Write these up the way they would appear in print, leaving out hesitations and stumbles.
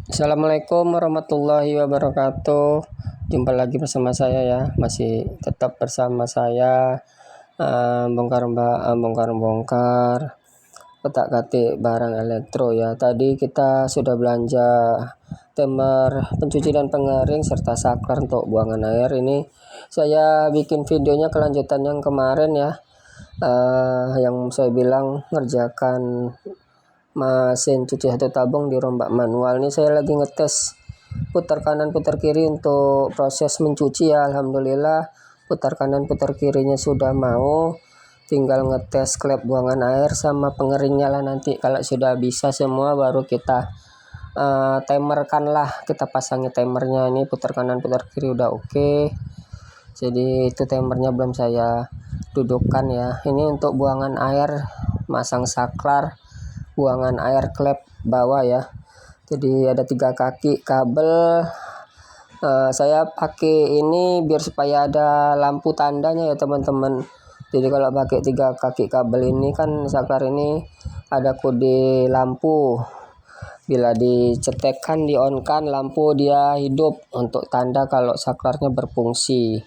Assalamualaikum warahmatullahi wabarakatuh. Jumpa lagi bersama saya ya. Masih tetap bersama saya bongkar-bongkar kotak-katik barang elektro ya. Tadi kita sudah belanja timer pencuci dan pengering serta saklar untuk buangan air. Ini saya bikin videonya kelanjutan yang kemarin ya. Yang saya bilang ngerjakan mesin cuci satu tabung di rombak manual. Ini saya lagi ngetes putar kanan putar kiri untuk proses mencuci ya. Alhamdulillah putar kanan putar kirinya sudah mau, tinggal ngetes klep buangan air sama pengeringnya lah. Nanti kalau sudah bisa semua baru kita timerkan lah, kita pasangi timernya. Ini putar kanan putar kiri udah oke, jadi itu timernya belum saya dudukkan ya. Ini untuk buangan air, masang saklar buangan air klep bawah ya. Jadi ada 3 kaki kabel. Saya pakai ini biar supaya ada lampu tandanya ya teman-teman. Jadi kalau pakai 3 kaki kabel ini kan saklar ini ada kode lampu. Bila dicetekkan, di on kan lampu dia hidup untuk tanda kalau saklarnya berfungsi.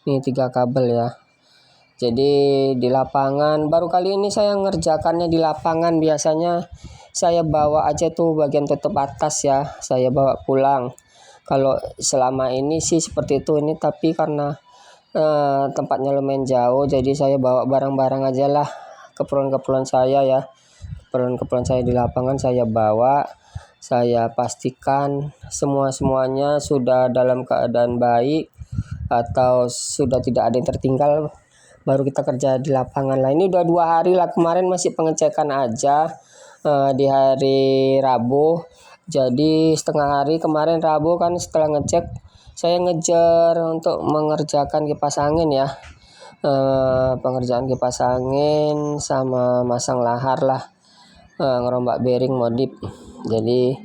Ini 3 kabel ya. Jadi di lapangan baru kali ini saya ngerjakannya di lapangan. Biasanya saya bawa aja tuh bagian tutup atas ya, saya bawa pulang. Kalau selama ini sih seperti itu ini, tapi karena tempatnya lumayan jauh, jadi saya bawa barang-barang aja lah, keperluan-keperluan saya ya. Keperluan-keperluan saya di lapangan saya bawa. Saya pastikan semuanya sudah dalam keadaan baik atau sudah tidak ada yang tertinggal, baru kita kerja di lapangan lah. Ini udah 2 hari lah, kemarin masih pengecekan aja di hari Rabu. Jadi setengah hari kemarin Rabu kan, setelah ngecek saya ngejar untuk mengerjakan kipas angin ya. Pengerjaan kipas angin sama masang lahar lah, ngerombak bearing modif. Jadi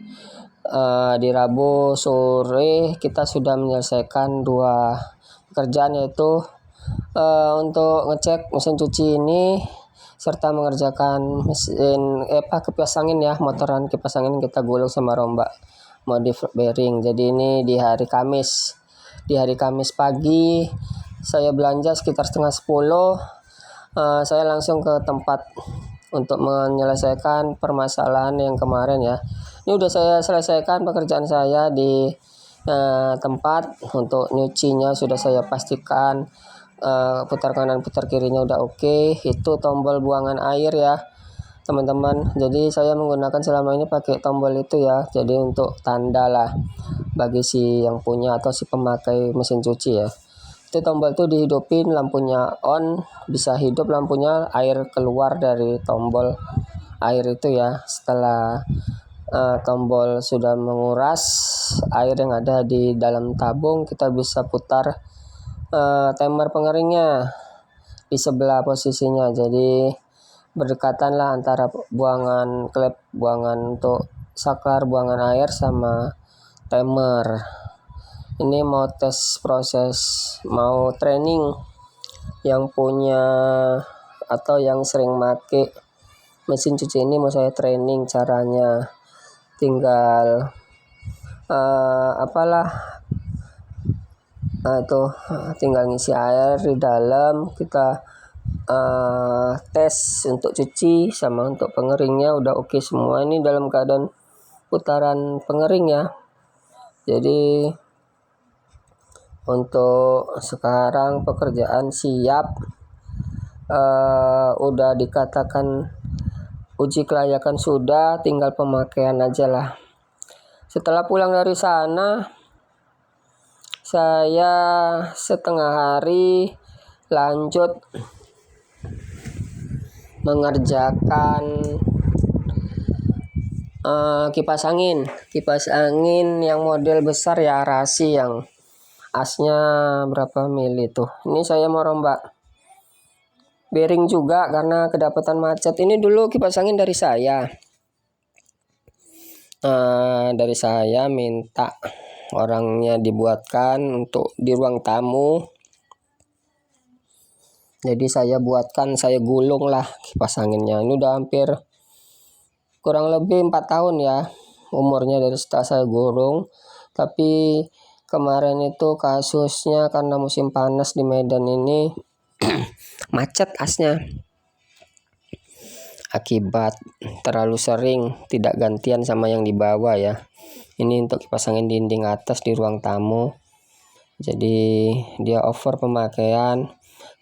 di Rabu sore kita sudah menyelesaikan 2 pekerjaan, yaitu untuk ngecek mesin cuci ini serta mengerjakan mesin kipas angin ya, motoran kipas angin kita gulung sama rombak modif bearing. Jadi ini di hari Kamis. Di hari Kamis pagi saya belanja sekitar setengah 10. Saya langsung ke tempat untuk menyelesaikan permasalahan yang kemarin ya. Ini udah saya selesaikan pekerjaan saya di tempat. Untuk nyucinya sudah saya pastikan, putar kanan putar kirinya udah oke. Itu tombol buangan air ya teman-teman. Jadi saya menggunakan selama ini pakai tombol itu ya, jadi untuk tanda lah bagi si yang punya atau si pemakai mesin cuci ya. Itu tombol itu dihidupin, lampunya on, bisa hidup lampunya, air keluar dari tombol air itu ya. Setelah tombol sudah menguras air yang ada di dalam tabung, kita bisa putar timer pengeringnya di sebelah posisinya. Jadi berdekatan lah antara buangan klep buangan untuk saklar buangan air sama timer. Ini mau tes proses, mau training yang punya atau yang sering make mesin cuci ini, mau saya training caranya. Tinggal tinggal ngisi air di dalam, kita tes untuk cuci sama untuk pengeringnya udah oke semua. Ini dalam keadaan putaran pengering ya. Jadi untuk sekarang pekerjaan siap, udah dikatakan uji kelayakan sudah, tinggal pemakaian aja lah. Setelah pulang dari sana saya setengah hari lanjut mengerjakan kipas angin yang model besar ya, Arasi, yang asnya berapa mili tuh. Ini saya mau rombak bearing juga karena kedapatan macet. Ini dulu kipas angin dari saya. Dari saya minta orangnya dibuatkan untuk di ruang tamu. Jadi saya buatkan, saya gulung lah kipas anginnya. Ini udah hampir kurang lebih 4 tahun ya umurnya dari setelah saya gulung. Tapi kemarin itu kasusnya karena musim panas di Medan ini macet asnya akibat terlalu sering tidak gantian sama yang di bawah ya. Ini untuk pasangin dinding atas di ruang tamu. Jadi dia over pemakaian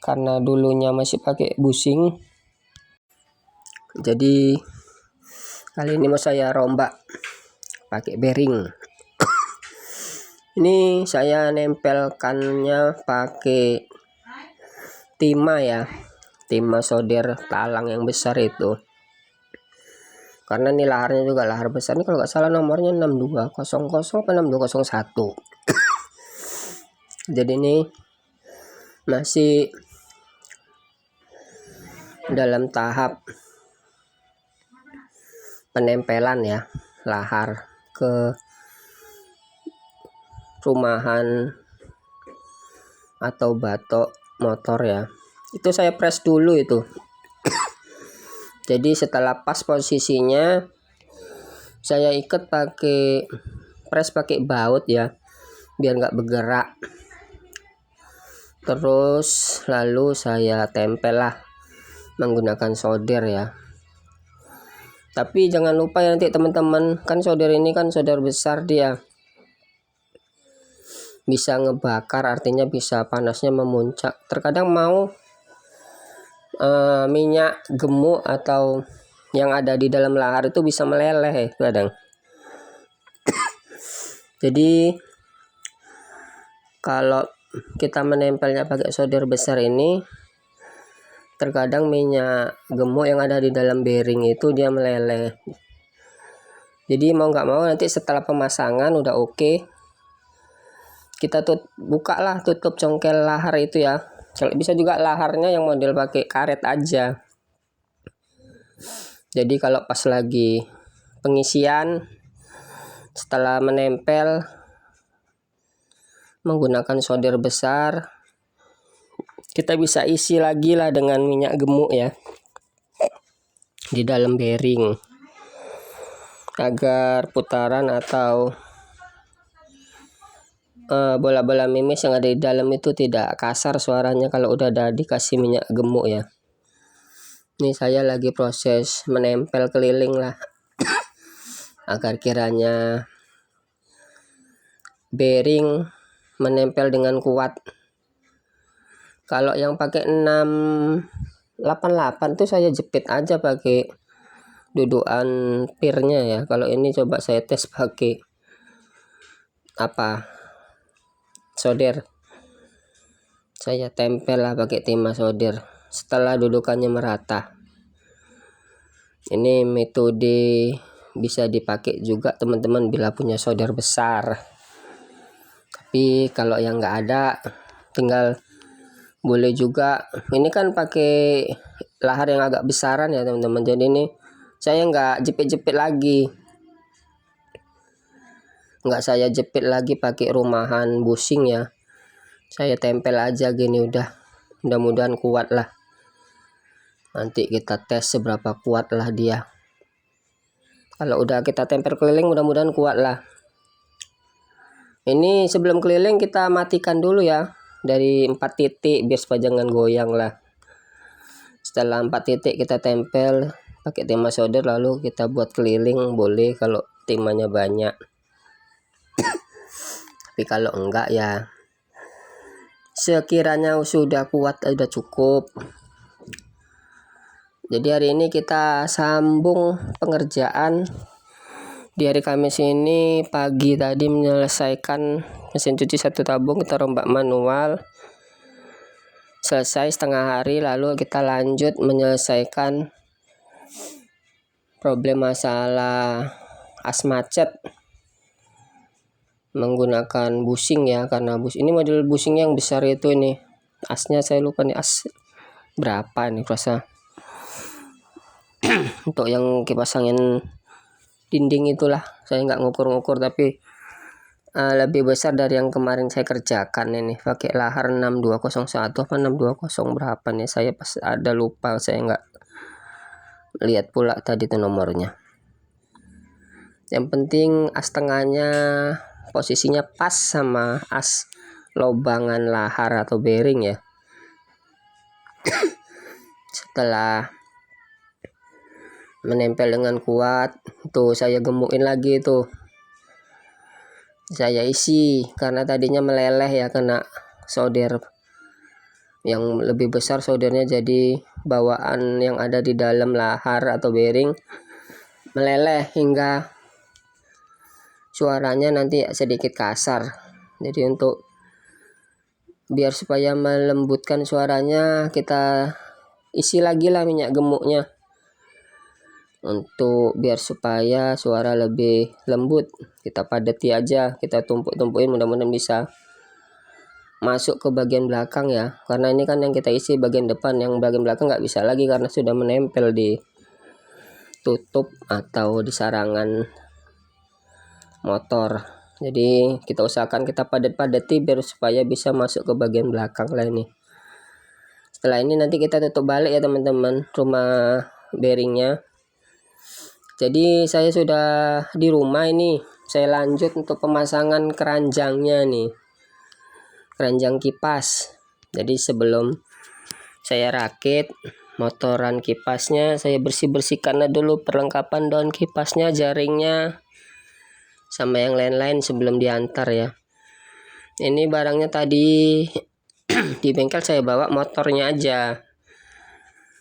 karena dulunya masih pakai busing. Jadi kali ini mau saya rombak pakai bearing. Ini saya nempelkannya pakai timah ya, timah solder talang yang besar itu. Karena ini laharnya juga lahar besar, ini kalau nggak salah nomornya 6200 atau 6201. Jadi ini masih dalam tahap penempelan ya, lahar ke rumahan atau batok motor ya. Itu saya press dulu itu. Jadi setelah pas posisinya, saya ikat pakai press pakai baut ya, biar nggak bergerak. Terus lalu saya tempel lah menggunakan solder ya. Tapi jangan lupa ya nanti teman-teman, kan solder ini kan solder besar, dia bisa ngebakar, artinya bisa panasnya memuncak. Terkadang mau minyak gemuk atau yang ada di dalam lahar itu bisa meleleh kadang. Jadi kalau kita menempelnya pakai solder besar ini, terkadang minyak gemuk yang ada di dalam bearing itu dia meleleh. Jadi mau nggak mau nanti setelah pemasangan udah oke, kita bukalah tutup congkel lahar itu ya. Kalau bisa juga laharnya yang model pakai karet aja. Jadi kalau pas lagi pengisian setelah menempel menggunakan solder besar, kita bisa isi lagi lah dengan minyak gemuk ya di dalam bearing, agar putaran atau bola-bola mimis yang ada di dalam itu tidak kasar suaranya kalau udah ada dikasih minyak gemuk ya. Ini saya lagi proses menempel keliling lah agar kiranya bearing menempel dengan kuat. Kalau yang pakai 688 tuh saya jepit aja pakai dudukan pirnya ya. Kalau ini coba saya tes pakai solder. Saya tempel lah pakai timah solder setelah dudukannya merata. Ini metode bisa dipakai juga teman-teman bila punya solder besar. Tapi kalau yang nggak ada, tinggal boleh juga. Ini kan pakai lahar yang agak besaran ya teman-teman. Jadi ini saya nggak jepit-jepit lagi, nggak saya jepit lagi pakai rumahan busing ya. Saya tempel aja gini udah, mudah-mudahan kuat lah. Nanti kita tes seberapa kuat lah dia. Kalau udah kita tempel keliling mudah-mudahan kuat lah. Ini sebelum keliling kita matikan dulu ya dari 4 titik biar supaya jangan goyang lah. Setelah 4 titik kita tempel pakai timah solder, lalu kita buat keliling boleh kalau timahnya banyak. Tapi kalau enggak ya sekiranya sudah kuat, sudah cukup. Jadi hari ini kita sambung pengerjaan. Di hari Kamis ini pagi tadi menyelesaikan mesin cuci 1 tabung, kita rombak manual. Selesai setengah hari, lalu kita lanjut menyelesaikan problem masalah as macet menggunakan busing ya, karena ini model busing yang besar itu. Ini asnya saya lupa nih as berapa nih rasa untuk yang kipasangin dinding itulah, saya nggak ngukur-ngukur, tapi lebih besar dari yang kemarin saya kerjakan. Ini pakai lahar 6201 apa 620 berapa nih, saya pas ada lupa, saya nggak lihat pula tadi tuh nomornya. Yang penting as tengahnya posisinya pas sama as lobangan lahar atau bearing ya. Setelah menempel dengan kuat, tuh saya gemukin lagi tuh. Saya isi karena tadinya meleleh ya, kena solder yang lebih besar soldernya, jadi bawaan yang ada di dalam lahar atau bearing meleleh hingga suaranya nanti sedikit kasar. Jadi untuk biar supaya melembutkan suaranya, kita isi lagi lah minyak gemuknya untuk biar supaya suara lebih lembut. Kita padati aja, kita tumpuk-tumpukin, mudah-mudahan bisa masuk ke bagian belakang ya, karena ini kan yang kita isi bagian depan, yang bagian belakang nggak bisa lagi karena sudah menempel di tutup atau di sarangan motor. Jadi kita usahakan kita padat-padati biar supaya bisa masuk ke bagian belakang lah ini. Setelah ini nanti kita tutup balik ya teman-teman rumah bearingnya. Jadi saya sudah di rumah ini, saya lanjut untuk pemasangan keranjangnya nih, keranjang kipas. Jadi sebelum saya rakit motoran kipasnya, saya bersihkan dulu perlengkapan daun kipasnya, jaringnya, sama yang lain-lain sebelum diantar ya. Ini barangnya tadi di bengkel saya bawa motornya aja.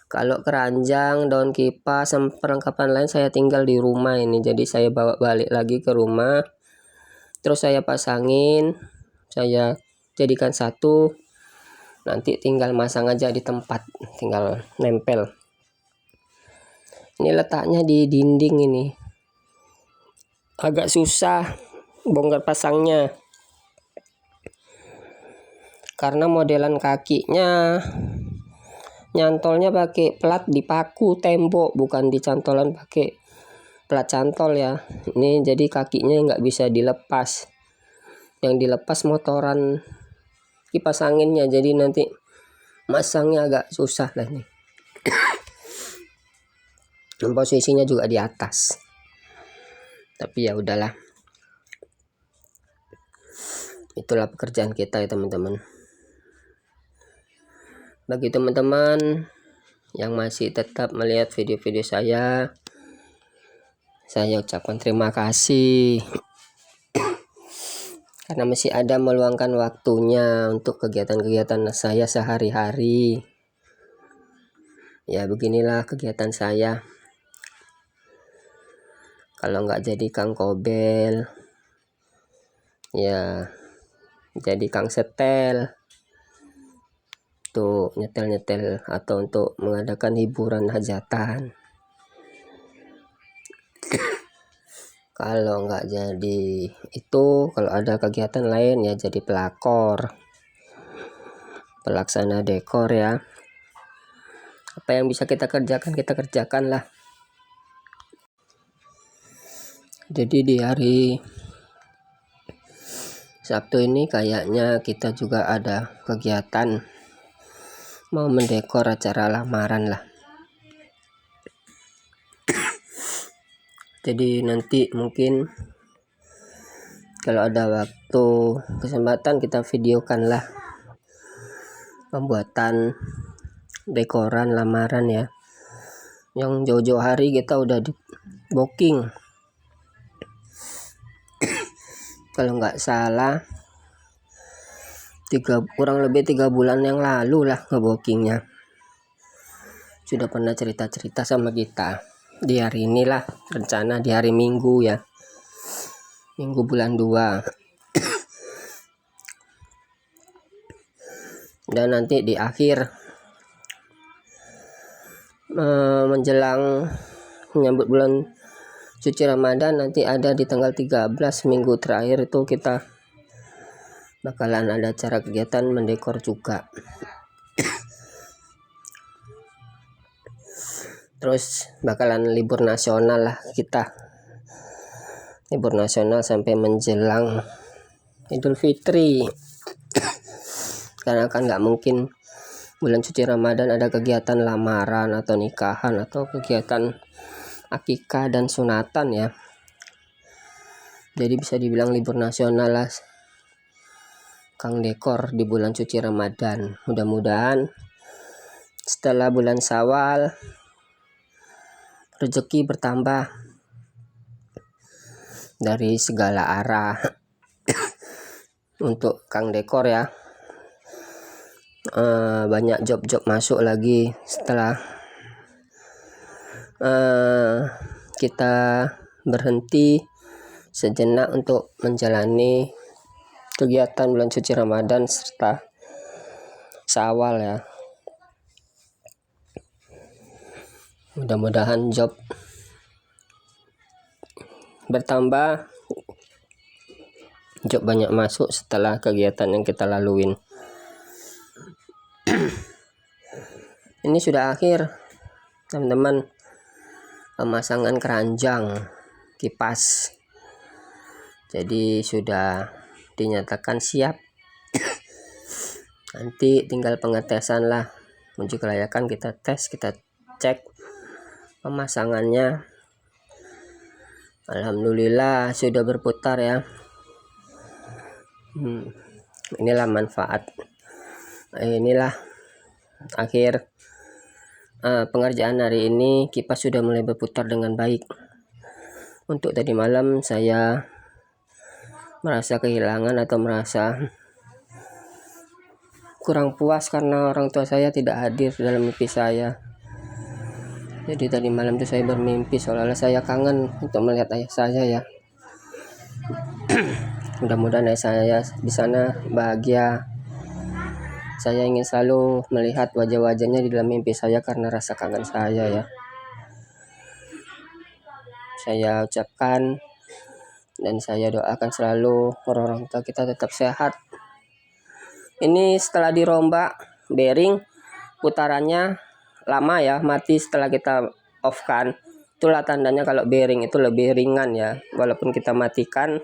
Kalau keranjang, daun kipas, sama perlengkapan lain saya tinggal di rumah ini. Jadi saya bawa balik lagi ke rumah. Terus saya pasangin, saya jadikan satu. Nanti tinggal masang aja di tempat, tinggal nempel. Ini letaknya di dinding ini. Agak susah bongkar pasangnya. Karena modelan kakinya nyantolnya pakai plat dipaku tembok, bukan dicantolan pakai plat cantol ya. Ini jadi kakinya nggak bisa dilepas. Yang dilepas motoran kipas anginnya, jadi nanti masangnya agak susah lah ini. Posisinya juga di atas. Tapi ya udahlah. Itulah pekerjaan kita ya teman-teman. Bagi teman-teman yang masih tetap melihat video-video saya ucapkan terima kasih karena masih ada meluangkan waktunya untuk kegiatan-kegiatan saya sehari-hari. Ya beginilah kegiatan saya. Kalau nggak jadi Kang Kobel, ya jadi Kang Setel, untuk nyetel-nyetel atau untuk mengadakan hiburan hajatan. Kalau nggak jadi itu, kalau ada kegiatan lain ya jadi pelakor, pelaksana dekor ya. Apa yang bisa kita kerjakan lah. Jadi di hari Sabtu ini kayaknya kita juga ada kegiatan mau mendekor acara lamaran lah. Jadi nanti mungkin kalau ada waktu kesempatan kita videokan lah pembuatan dekoran lamaran ya, yang jauh-jauh hari kita udah di booking. Kalau nggak salah kurang lebih 3 bulan yang lalu lah ngebookingnya. Sudah pernah cerita-cerita sama kita. Di hari inilah rencana, di hari Minggu ya, Minggu bulan 2. Dan nanti di akhir menjelang menyambut bulan suci Ramadan, nanti ada di tanggal 13 minggu terakhir itu kita bakalan ada acara kegiatan mendekor juga. Terus bakalan libur nasional lah kita, libur nasional sampai menjelang Idul Fitri. Karena kan nggak mungkin bulan suci Ramadan ada kegiatan lamaran atau nikahan atau kegiatan akikah dan sunatan ya. Jadi bisa dibilang libur nasional lah Kang Dekor di bulan suci Ramadan. Mudah-mudahan setelah bulan Syawal rezeki bertambah dari segala arah untuk Kang Dekor ya. Banyak job-job masuk lagi setelah kita berhenti sejenak untuk menjalani kegiatan bulan suci Ramadan serta Syawal ya. Mudah-mudahan job bertambah, job banyak masuk setelah kegiatan yang kita laluin. Ini sudah akhir teman-teman, pemasangan keranjang kipas, jadi sudah dinyatakan siap. Nanti tinggal pengetesan lah, uji kelayakan, kita tes, kita cek pemasangannya. Alhamdulillah sudah berputar ya. Inilah manfaat, inilah akhir pengerjaan hari ini. Kipas sudah mulai berputar dengan baik. Untuk tadi malam saya merasa kehilangan atau merasa kurang puas karena orang tua saya tidak hadir dalam mimpi saya. Jadi tadi malam itu saya bermimpi seolah-olah saya kangen untuk melihat ayah saya ya. Mudah-mudahan ayah saya di sana bahagia. Saya ingin selalu melihat wajah-wajahnya di dalam mimpi saya karena rasa kangen saya ya. Saya ucapkan dan saya doakan selalu orang tua kita tetap sehat. Ini setelah dirombak bearing, putarannya lama ya, mati setelah kita off kan. Itulah tandanya kalau bearing itu lebih ringan ya, walaupun kita matikan.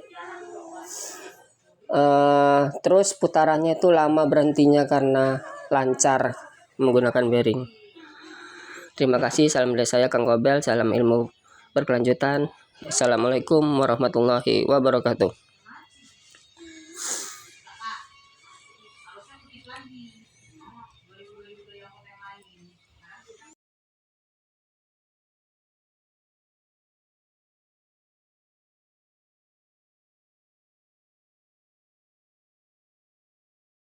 Terus putarannya itu lama berhentinya karena lancar menggunakan bearing. Terima kasih. Salam dari saya Kang Gobel. Salam ilmu berkelanjutan. Assalamualaikum warahmatullahi wabarakatuh.